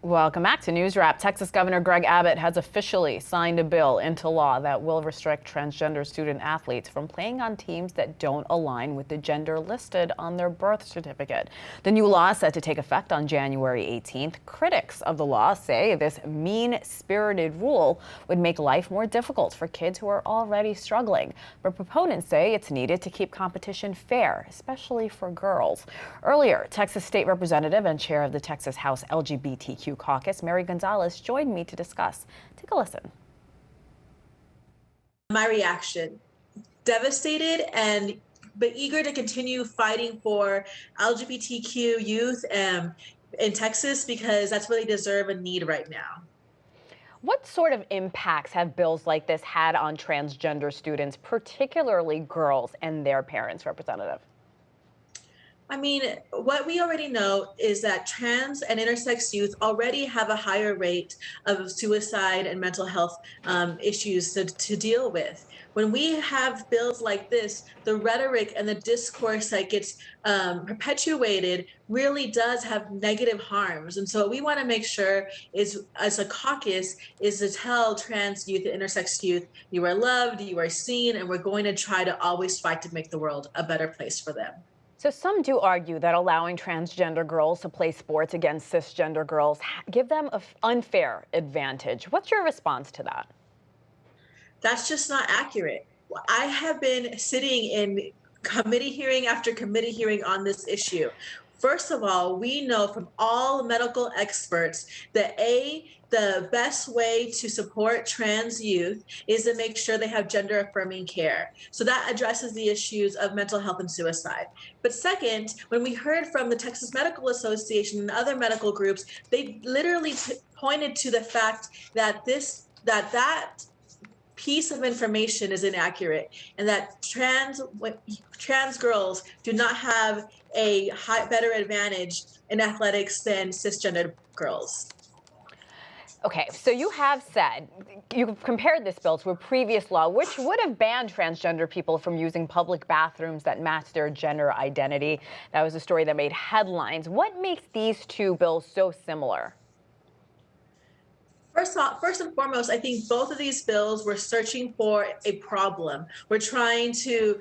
Welcome back to News Wrap. Texas Governor Greg Abbott has officially signed a bill into law that will restrict transgender student athletes from playing on teams that don't align with the gender listed on their birth certificate. The new law is set to take effect on January 18th. Critics of the law say this mean-spirited rule would make life more difficult for kids who are already struggling. But proponents say it's needed to keep competition fair, especially for girls. Earlier, Texas State Representative and chair of the Texas House LGBTQ Caucus, Mary Gonzalez, joined me to discuss. Take a listen. My reaction, devastated but eager to continue fighting for LGBTQ youth in Texas because that's what they deserve and need right now. What sort of impacts have bills like this had on transgender students, particularly girls and their parents, Representative? I mean, what we already know is that trans and intersex youth already have a higher rate of suicide and mental health issues to deal with. When we have bills like this, the rhetoric and the discourse that gets perpetuated really does have negative harms. And so what we want to make sure is, as a caucus, is to tell trans youth and intersex youth, you are loved, you are seen, and we're going to try to always fight to make the world a better place for them. So some do argue that allowing transgender girls to play sports against cisgender girls give them an unfair advantage. What's your response to that? That's just not accurate. I have been sitting in committee hearing after committee hearing on this issue. First of all, we know from all medical experts that the best way to support trans youth is to make sure they have gender affirming care. So that addresses the issues of mental health and suicide. But second, when we heard from the Texas Medical Association and other medical groups, they literally pointed to the fact that that piece of information is inaccurate and that trans girls do not have a better advantage in athletics than cisgender girls. Okay, so you have said, you've compared this bill to a previous law which would have banned transgender people from using public bathrooms that match their gender identity. That was a story that made headlines. What makes these two bills so similar? First and foremost, I think both of these bills were searching for a problem. We're trying to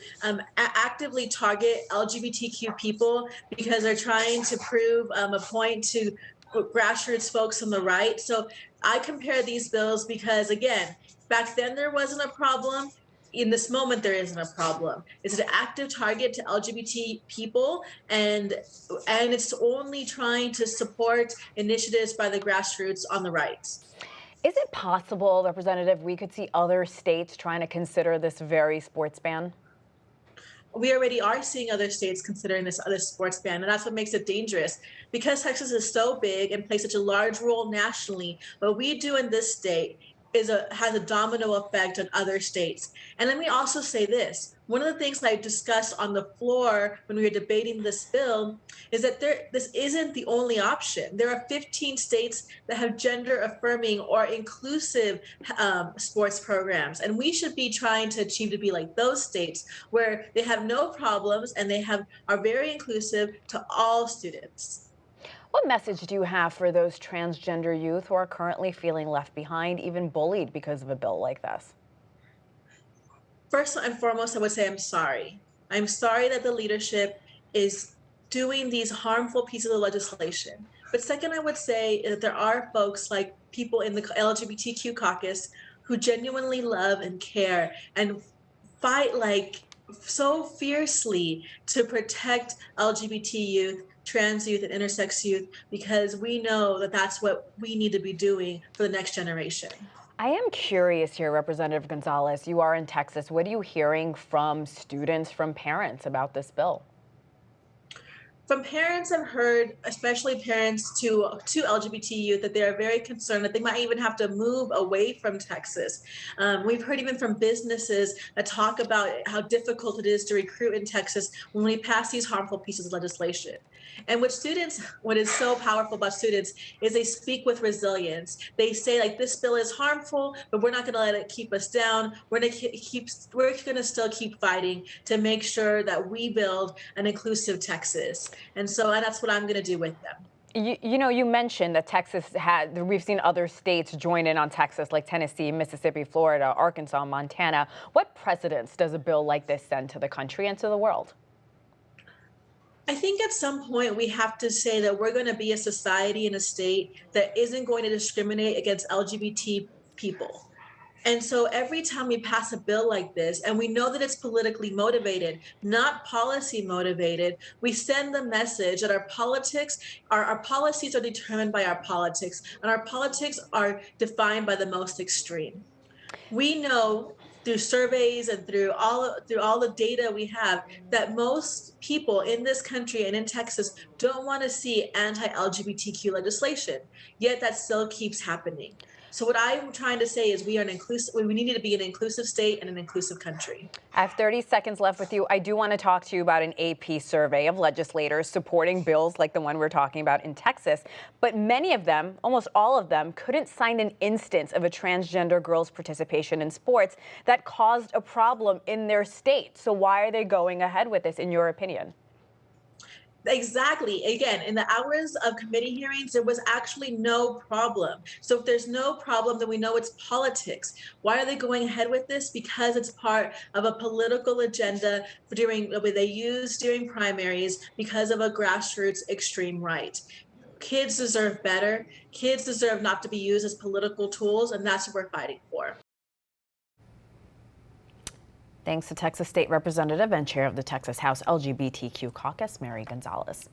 actively target LGBTQ people because they're trying to prove a point to grassroots folks on the right. So I compare these bills because, again, back then there wasn't a problem. In this moment, there isn't a problem. It's an active target to LGBT people, and it's only trying to support initiatives by the grassroots on the right. Is it possible, Representative, we could see other states trying to consider this very sports ban? We already are seeing other states considering this other sports ban, and that's what makes it dangerous. Because Texas is so big and plays such a large role nationally, what we do in this state has a domino effect on other states. And let me also say this. One of the things that I discussed on the floor when we were debating this bill is that this isn't the only option. There are 15 states that have gender affirming or inclusive sports programs. And we should be trying to achieve to be like those states where they have no problems and are very inclusive to all students. What message do you have for those transgender youth who are currently feeling left behind, even bullied because of a bill like this? First and foremost, I would say I'm sorry. I'm sorry that the leadership is doing these harmful pieces of legislation. But second, I would say that there are folks like people in the LGBTQ caucus who genuinely love and care and fight like so fiercely to protect LGBT youth, trans youth, and intersex youth, because we know that that's what we need to be doing for the next generation. I am curious here, Representative Gonzalez, you are in Texas. What are you hearing from students, from parents about this bill? From parents, I've heard, especially parents to LGBT youth, that they are very concerned that they might even have to move away from Texas. We've heard even from businesses that talk about how difficult it is to recruit in Texas when we pass these harmful pieces of legislation. And what is so powerful about students is they speak with resilience. They say, like, this bill is harmful, but we're not going to let it keep us down. We're going to still keep fighting to make sure that we build an inclusive Texas. And that's what I'm going to do with them. You mentioned that we've seen other states join in on Texas, like Tennessee, Mississippi, Florida, Arkansas, Montana. What precedents does a bill like this send to the country and to the world? I think at some point we have to say that we're going to be a society and a state that isn't going to discriminate against LGBT people. And so every time we pass a bill like this, and we know that it's politically motivated, not policy motivated, we send the message that our policies are determined by our politics, and our politics are defined by the most extreme. We know through surveys and through all the data we have that most people in this country and in Texas don't want to see anti-LGBTQ legislation, yet that still keeps happening. So what I'm trying to say is we need to be an inclusive state and an inclusive country. I have 30 seconds left with you. I do want to talk to you about an AP survey of legislators supporting bills like the one we're talking about in Texas. But many of them, almost all of them, couldn't find an instance of a transgender girl's participation in sports that caused a problem in their state. So why are they going ahead with this, in your opinion? Exactly. Again, in the hours of committee hearings, there was actually no problem. So if there's no problem, then we know it's politics. Why are they going ahead with this? Because it's part of a political agenda they use during primaries because of a grassroots extreme right. Kids deserve better. Kids deserve not to be used as political tools, and that's what we're fighting for. Thanks to Texas State Representative and Chair of the Texas House LGBTQ Caucus, Mary Gonzalez.